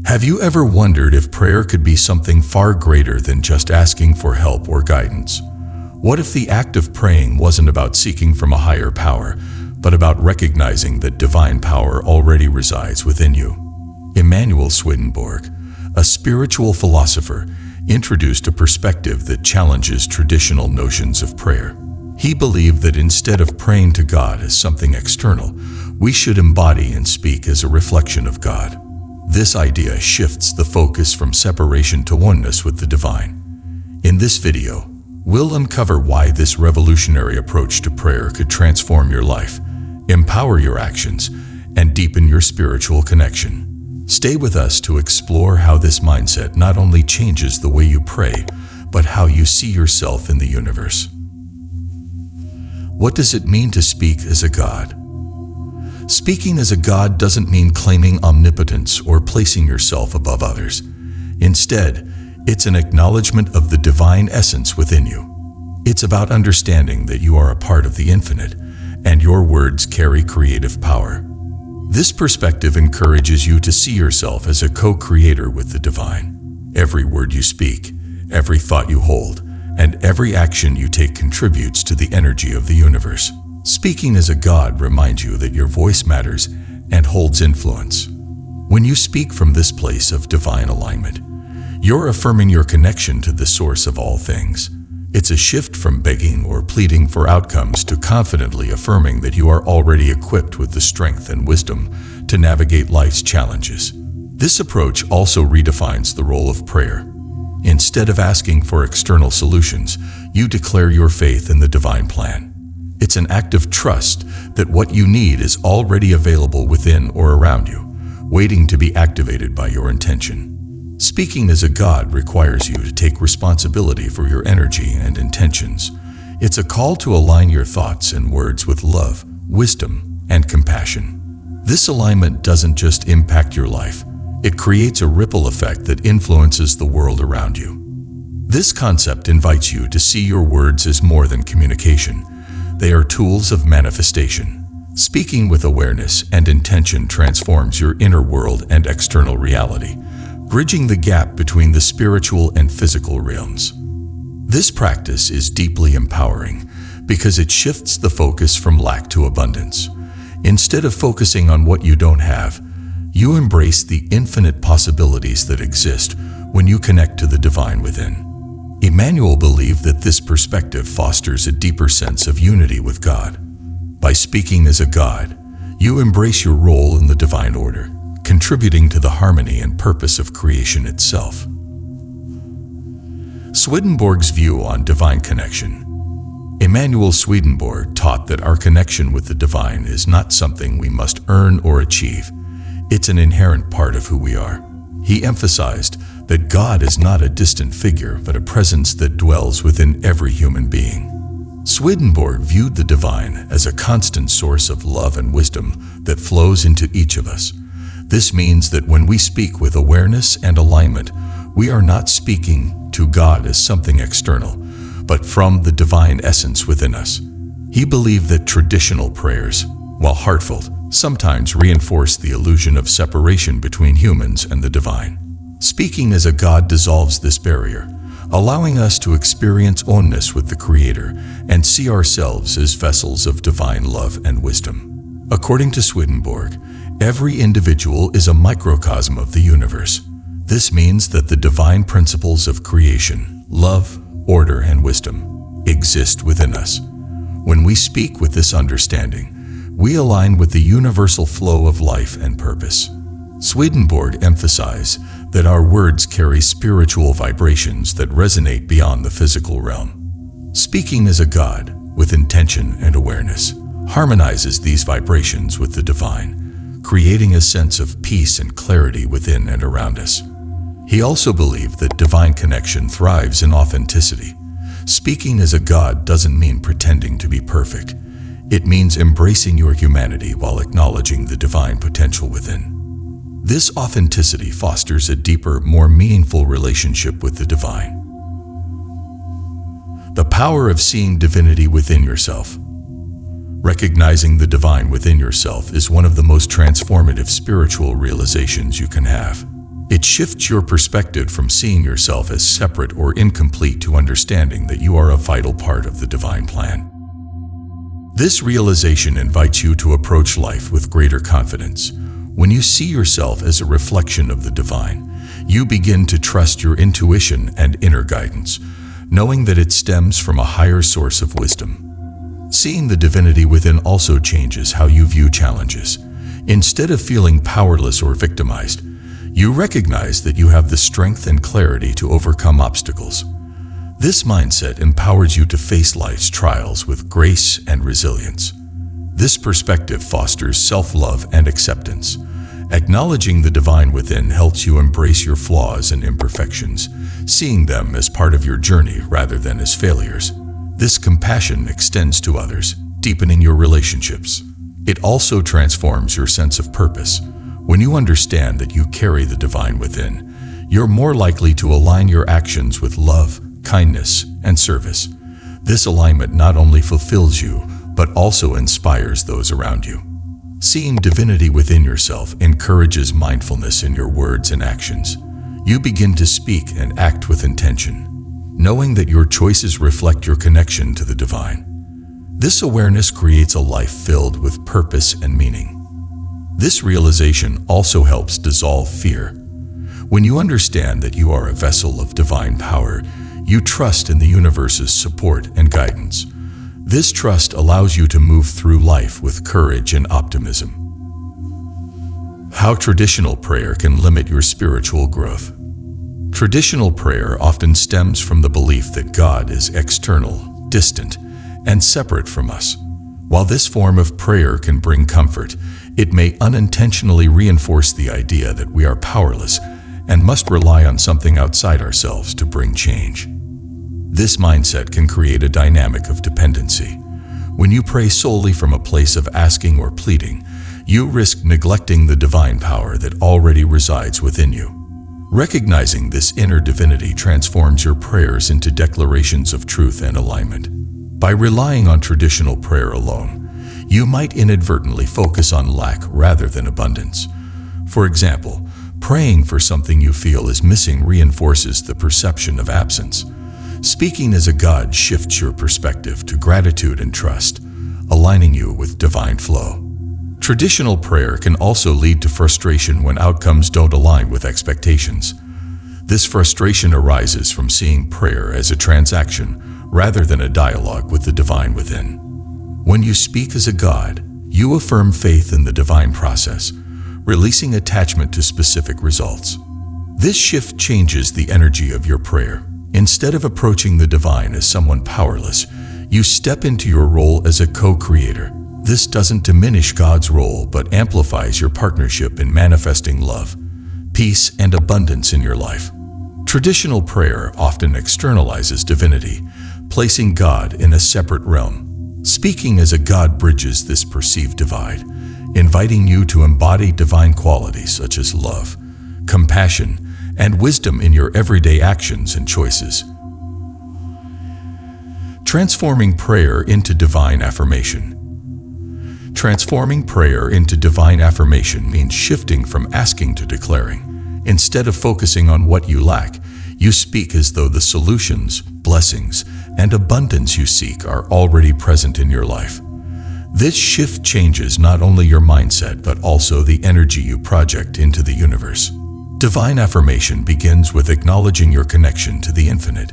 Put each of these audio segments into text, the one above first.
Have you ever wondered if prayer could be something far greater than just asking for help or guidance? What if the act of praying wasn't about seeking from a higher power, but about recognizing that divine power already resides within you? Emanuel Swedenborg, a spiritual philosopher, introduced a perspective that challenges traditional notions of prayer. He believed that instead of praying to God as something external, we should embody and speak as a reflection of God. This idea shifts the focus from separation to oneness with the divine. In this video, we'll uncover why this revolutionary approach to prayer could transform your life, empower your actions, and deepen your spiritual connection. Stay with us to explore how this mindset not only changes the way you pray, but how you see yourself in the universe. What does it mean to speak as a god? Speaking as a god doesn't mean claiming omnipotence or placing yourself above others. Instead, it's an acknowledgement of the divine essence within you. It's about understanding that you are a part of the infinite, and your words carry creative power. This perspective encourages you to see yourself as a co-creator with the divine. Every word you speak, every thought you hold, and every action you take contributes to the energy of the universe. Speaking as a god reminds you that your voice matters and holds influence. When you speak from this place of divine alignment, you're affirming your connection to the source of all things. It's a shift from begging or pleading for outcomes to confidently affirming that you are already equipped with the strength and wisdom to navigate life's challenges. This approach also redefines the role of prayer. Instead of asking for external solutions, you declare your faith in the divine plan. It's an act of trust that what you need is already available within or around you, waiting to be activated by your intention. Speaking as a god requires you to take responsibility for your energy and intentions. It's a call to align your thoughts and words with love, wisdom, and compassion. This alignment doesn't just impact your life, it creates a ripple effect that influences the world around you. This concept invites you to see your words as more than communication. They are tools of manifestation. Speaking with awareness and intention transforms your inner world and external reality, bridging the gap between the spiritual and physical realms. This practice is deeply empowering because it shifts the focus from lack to abundance. Instead of focusing on what you don't have, you embrace the infinite possibilities that exist when you connect to the divine within. Emanuel believed that this perspective fosters a deeper sense of unity with God. By speaking as a god, you embrace your role in the divine order, contributing to the harmony and purpose of creation itself. Swedenborg's view on divine connection. Emanuel Swedenborg taught that our connection with the divine is not something we must earn or achieve. It's an inherent part of who we are. He emphasized that God is not a distant figure, but a presence that dwells within every human being. Swedenborg viewed the divine as a constant source of love and wisdom that flows into each of us. This means that when we speak with awareness and alignment, we are not speaking to God as something external, but from the divine essence within us. He believed that traditional prayers, while heartfelt, sometimes reinforce the illusion of separation between humans and the divine. Speaking as a god dissolves this barrier, allowing us to experience oneness with the Creator and see ourselves as vessels of divine love and wisdom. According to Swedenborg, every individual is a microcosm of the universe. This means that the divine principles of creation, love, order, and wisdom exist within us. When we speak with this understanding, we align with the universal flow of life and purpose. Swedenborg emphasized that our words carry spiritual vibrations that resonate beyond the physical realm. Speaking as a god, with intention and awareness, harmonizes these vibrations with the divine, creating a sense of peace and clarity within and around us. He also believed that divine connection thrives in authenticity. Speaking as a god doesn't mean pretending to be perfect. It means embracing your humanity while acknowledging the divine potential within. This authenticity fosters a deeper, more meaningful relationship with the divine. The power of seeing divinity within yourself. Recognizing the divine within yourself is one of the most transformative spiritual realizations you can have. It shifts your perspective from seeing yourself as separate or incomplete to understanding that you are a vital part of the divine plan. This realization invites you to approach life with greater confidence. When you see yourself as a reflection of the divine, you begin to trust your intuition and inner guidance, knowing that it stems from a higher source of wisdom. Seeing the divinity within also changes how you view challenges. Instead of feeling powerless or victimized, you recognize that you have the strength and clarity to overcome obstacles. This mindset empowers you to face life's trials with grace and resilience. This perspective fosters self-love and acceptance. Acknowledging the divine within helps you embrace your flaws and imperfections, seeing them as part of your journey rather than as failures. This compassion extends to others, deepening your relationships. It also transforms your sense of purpose. When you understand that you carry the divine within, you're more likely to align your actions with love, kindness, and service. This alignment not only fulfills you, but also inspires those around you. Seeing divinity within yourself encourages mindfulness in your words and actions. You begin to speak and act with intention, knowing that your choices reflect your connection to the divine. This awareness creates a life filled with purpose and meaning. This realization also helps dissolve fear. When you understand that you are a vessel of divine power, you trust in the universe's support and guidance. This trust allows you to move through life with courage and optimism. How traditional prayer can limit your spiritual growth. Traditional prayer often stems from the belief that God is external, distant, and separate from us. While this form of prayer can bring comfort, it may unintentionally reinforce the idea that we are powerless and must rely on something outside ourselves to bring change. This mindset can create a dynamic of dependency. When you pray solely from a place of asking or pleading, you risk neglecting the divine power that already resides within you. Recognizing this inner divinity transforms your prayers into declarations of truth and alignment. By relying on traditional prayer alone, you might inadvertently focus on lack rather than abundance. For example, praying for something you feel is missing reinforces the perception of absence. Speaking as a God shifts your perspective to gratitude and trust, aligning you with divine flow. Traditional prayer can also lead to frustration when outcomes don't align with expectations. This frustration arises from seeing prayer as a transaction rather than a dialogue with the divine within. When you speak as a God, you affirm faith in the divine process, releasing attachment to specific results. This shift changes the energy of your prayer. Instead of approaching the divine as someone powerless, you step into your role as a co-creator. This doesn't diminish God's role, but amplifies your partnership in manifesting love, peace, and abundance in your life. Traditional prayer often externalizes divinity, placing God in a separate realm. Speaking as a God bridges this perceived divide, inviting you to embody divine qualities such as love, compassion, and wisdom in your everyday actions and choices. Transforming prayer into divine affirmation. Transforming prayer into divine affirmation means shifting from asking to declaring. Instead of focusing on what you lack, you speak as though the solutions, blessings, and abundance you seek are already present in your life. This shift changes not only your mindset but also the energy you project into the universe. Divine affirmation begins with acknowledging your connection to the infinite.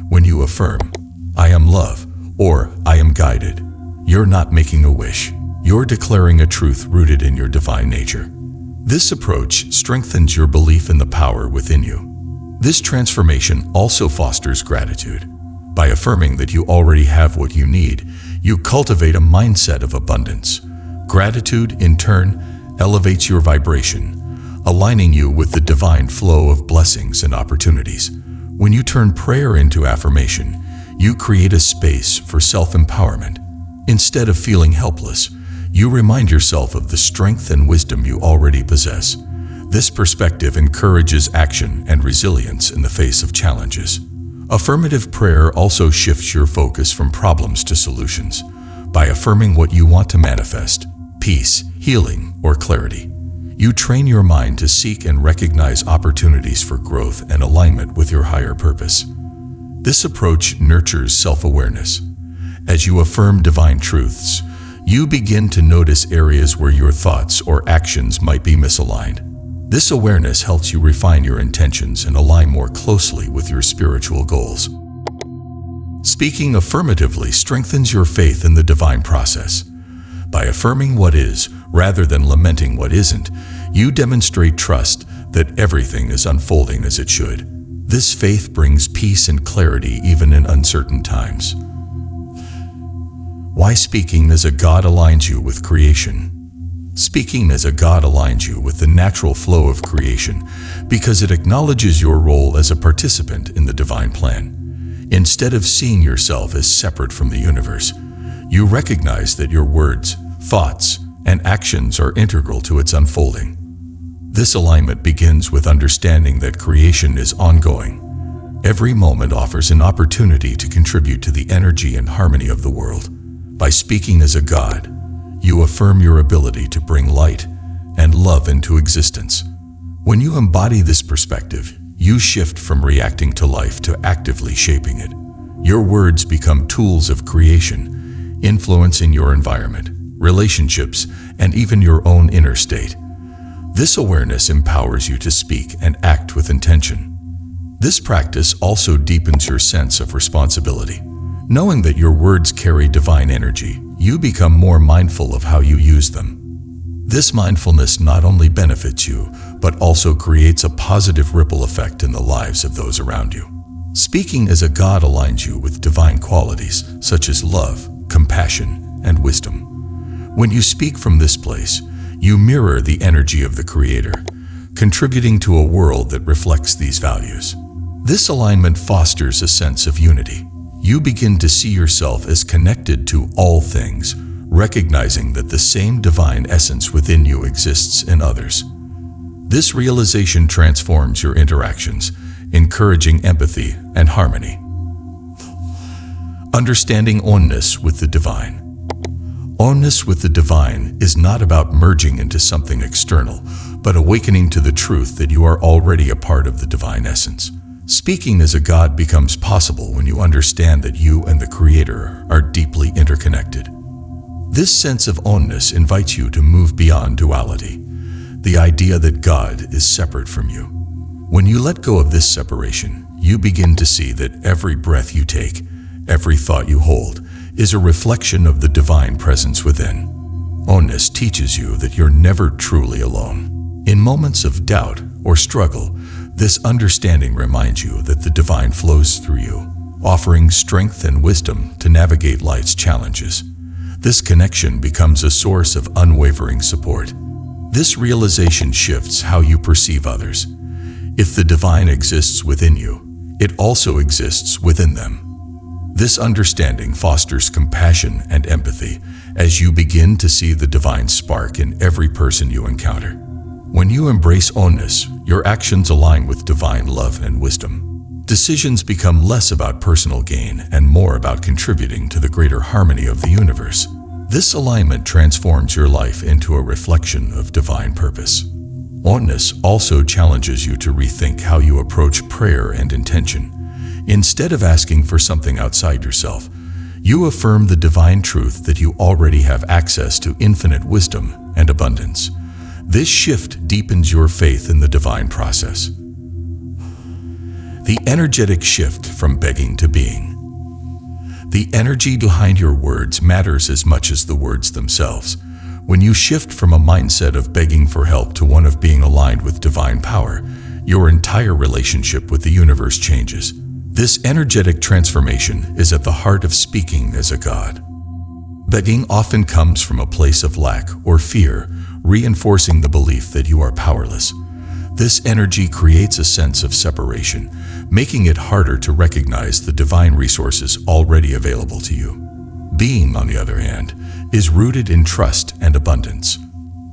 When you affirm, "I am love," or "I am guided," you're not making a wish. You're declaring a truth rooted in your divine nature. This approach strengthens your belief in the power within you. This transformation also fosters gratitude. By affirming that you already have what you need, you cultivate a mindset of abundance. Gratitude, in turn, elevates your vibration, aligning you with the divine flow of blessings and opportunities. When you turn prayer into affirmation, you create a space for self-empowerment. Instead of feeling helpless, you remind yourself of the strength and wisdom you already possess. This perspective encourages action and resilience in the face of challenges. Affirmative prayer also shifts your focus from problems to solutions. By affirming what you want to manifest, peace, healing, or clarity, You train your mind to seek and recognize opportunities for growth and alignment with your higher purpose. This approach nurtures self-awareness. As you affirm divine truths, you begin to notice areas where your thoughts or actions might be misaligned. This awareness helps you refine your intentions and align more closely with your spiritual goals. Speaking affirmatively strengthens your faith in the divine process. By affirming what is, rather than lamenting what isn't, you demonstrate trust that everything is unfolding as it should. This faith brings peace and clarity even in uncertain times. Why speaking as a God aligns you with creation? Speaking as a God aligns you with the natural flow of creation because it acknowledges your role as a participant in the divine plan. Instead of seeing yourself as separate from the universe, you recognize that your words, thoughts, and actions are integral to its unfolding. This alignment begins with understanding that creation is ongoing. Every moment offers an opportunity to contribute to the energy and harmony of the world. By speaking as a God, you affirm your ability to bring light and love into existence. When you embody this perspective, you shift from reacting to life to actively shaping it. Your words become tools of creation, influencing your environment, relationships, and even your own inner state. This awareness empowers you to speak and act with intention. This practice also deepens your sense of responsibility. Knowing that your words carry divine energy, you become more mindful of how you use them. This mindfulness not only benefits you, but also creates a positive ripple effect in the lives of those around you. Speaking as a God aligns you with divine qualities such as love, compassion, and wisdom. When you speak from this place, you mirror the energy of the Creator, contributing to a world that reflects these values. This alignment fosters a sense of unity. You begin to see yourself as connected to all things, recognizing that the same divine essence within you exists in others. This realization transforms your interactions, encouraging empathy and harmony. Understanding oneness with the divine. Oneness with the divine is not about merging into something external, but awakening to the truth that you are already a part of the divine essence. Speaking as a God becomes possible when you understand that you and the Creator are deeply interconnected. This sense of oneness invites you to move beyond duality, the idea that God is separate from you. When you let go of this separation, you begin to see that every breath you take, every thought you hold, is a reflection of the divine presence within. Oneness teaches you that you're never truly alone. In moments of doubt or struggle, this understanding reminds you that the divine flows through you, offering strength and wisdom to navigate life's challenges. This connection becomes a source of unwavering support. This realization shifts how you perceive others. If the divine exists within you, it also exists within them. This understanding fosters compassion and empathy as you begin to see the divine spark in every person you encounter. When you embrace oneness, your actions align with divine love and wisdom. Decisions become less about personal gain and more about contributing to the greater harmony of the universe. This alignment transforms your life into a reflection of divine purpose. Oneness also challenges you to rethink how you approach prayer and intention. Instead of asking for something outside yourself, you affirm the divine truth that you already have access to infinite wisdom and abundance. This shift deepens your faith in the divine process. The energetic shift from begging to being. The energy behind your words matters as much as the words themselves. When you shift from a mindset of begging for help to one of being aligned with divine power, your entire relationship with the universe changes. This energetic transformation is at the heart of speaking as a God. Begging often comes from a place of lack or fear, reinforcing the belief that you are powerless. This energy creates a sense of separation, making it harder to recognize the divine resources already available to you. Being, on the other hand, is rooted in trust and abundance.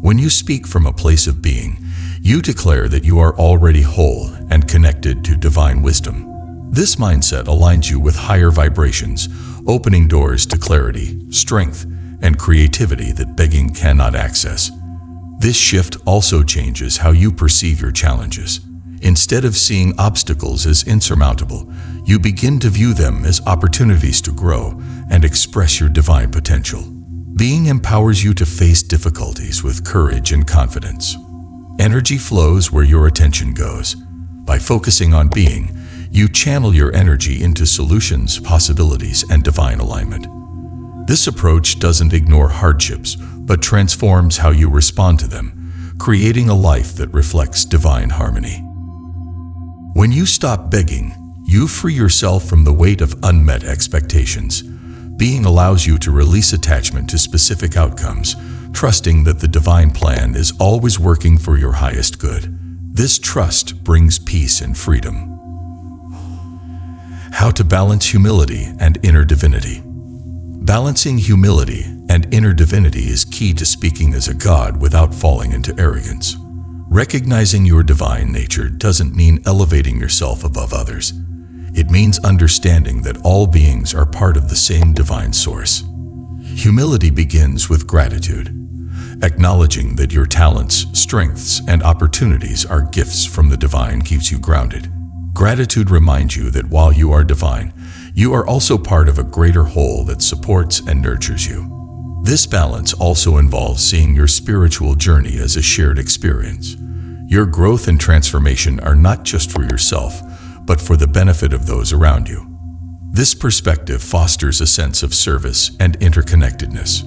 When you speak from a place of being, you declare that you are already whole and connected to divine wisdom. This mindset aligns you with higher vibrations, opening doors to clarity, strength, and creativity that begging cannot access. This shift also changes how you perceive your challenges. Instead of seeing obstacles as insurmountable, you begin to view them as opportunities to grow and express your divine potential. Being empowers you to face difficulties with courage and confidence. Energy flows where your attention goes. By focusing on being, you channel your energy into solutions, possibilities, and divine alignment. This approach doesn't ignore hardships, but transforms how you respond to them, creating a life that reflects divine harmony. When you stop begging, you free yourself from the weight of unmet expectations. Being allows you to release attachment to specific outcomes, trusting that the divine plan is always working for your highest good. This trust brings peace and freedom. How to balance humility and inner divinity. Balancing humility and inner divinity is key to speaking as a god without falling into arrogance. Recognizing your divine nature doesn't mean elevating yourself above others. It means understanding that all beings are part of the same divine source. Humility begins with gratitude, acknowledging that your talents, strengths, and opportunities are gifts from the divine keeps you grounded. Gratitude reminds you that while you are divine, you are also part of a greater whole that supports and nurtures you. This balance also involves seeing your spiritual journey as a shared experience. Your growth and transformation are not just for yourself, but for the benefit of those around you. This perspective fosters a sense of service and interconnectedness.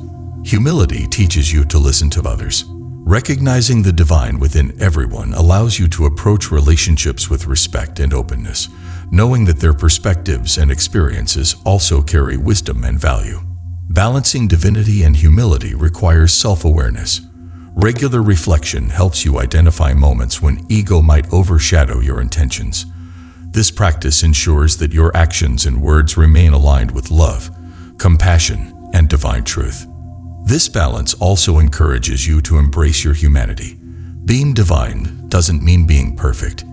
Humility teaches you to listen to others. Recognizing the divine within everyone allows you to approach relationships with respect and openness, knowing that their perspectives and experiences also carry wisdom and value. Balancing divinity and humility requires self-awareness. Regular reflection helps you identify moments when ego might overshadow your intentions. This practice ensures that your actions and words remain aligned with love, compassion, and divine truth. This balance also encourages you to embrace your humanity. Being divine doesn't mean being perfect.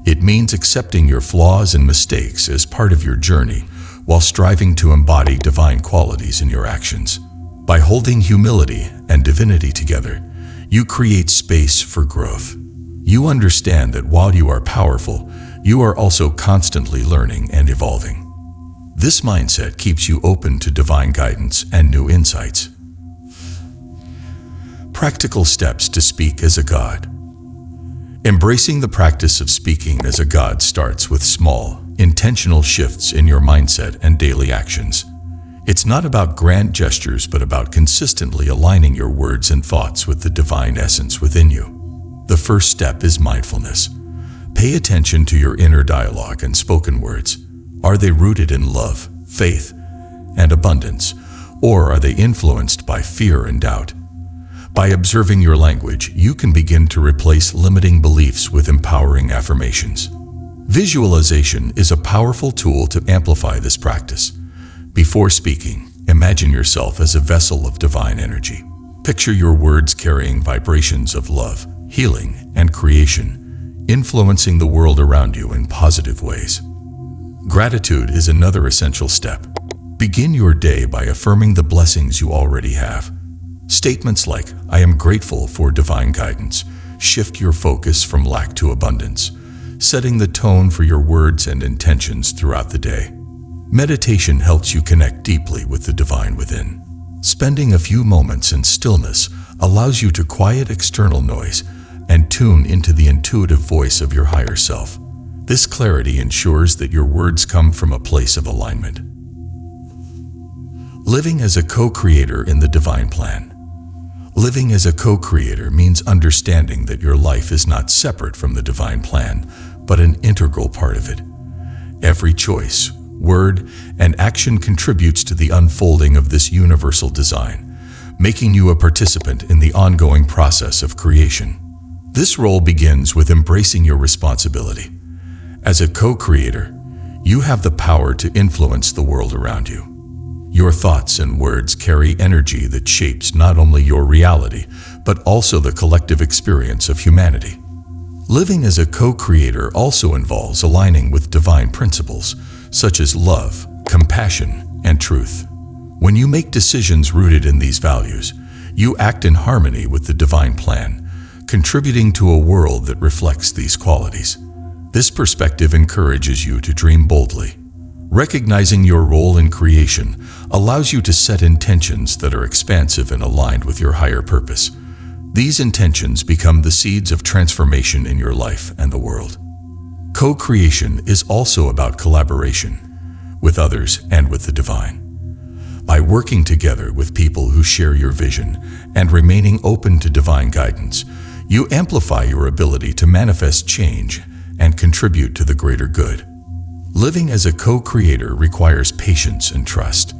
It means accepting your flaws and mistakes as part of your journey while striving to embody divine qualities in your actions. By holding humility and divinity together, you create space for growth. You understand that while you are powerful, you are also constantly learning and evolving. This mindset keeps you open to divine guidance and new insights. Practical steps to speak as a god. Embracing the practice of speaking as a god starts with small, intentional shifts in your mindset and daily actions. It's not about grand gestures, but about consistently aligning your words and thoughts with the divine essence within you. The first step is mindfulness. Pay attention to your inner dialogue and spoken words. Are they rooted in love, faith, and abundance, or are they influenced by fear and doubt? By observing your language, you can begin to replace limiting beliefs with empowering affirmations. Visualization is a powerful tool to amplify this practice. Before speaking, imagine yourself as a vessel of divine energy. Picture your words carrying vibrations of love, healing, and creation, influencing the world around you in positive ways. Gratitude is another essential step. Begin your day by affirming the blessings you already have. Statements like, "I am grateful for divine guidance," shift your focus from lack to abundance, setting the tone for your words and intentions throughout the day. Meditation helps you connect deeply with the divine within. Spending a few moments in stillness allows you to quiet external noise and tune into the intuitive voice of your higher self. This clarity ensures that your words come from a place of alignment. Living as a co-creator in the divine plan. Living as a co-creator means understanding that your life is not separate from the divine plan, but an integral part of it. Every choice, word, and action contributes to the unfolding of this universal design, making you a participant in the ongoing process of creation. This role begins with embracing your responsibility. As a co-creator, you have the power to influence the world around you. Your thoughts and words carry energy that shapes not only your reality, but also the collective experience of humanity. Living as a co-creator also involves aligning with divine principles, such as love, compassion, and truth. When you make decisions rooted in these values, you act in harmony with the divine plan, contributing to a world that reflects these qualities. This perspective encourages you to dream boldly. Recognizing your role in creation allows you to set intentions that are expansive and aligned with your higher purpose. These intentions become the seeds of transformation in your life and the world. Co-creation is also about collaboration with others and with the divine. By working together with people who share your vision and remaining open to divine guidance, you amplify your ability to manifest change and contribute to the greater good. Living as a co-creator requires patience and trust.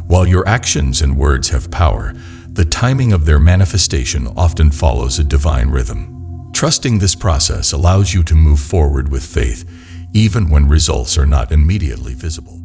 While your actions and words have power, the timing of their manifestation often follows a divine rhythm. Trusting this process allows you to move forward with faith, even when results are not immediately visible.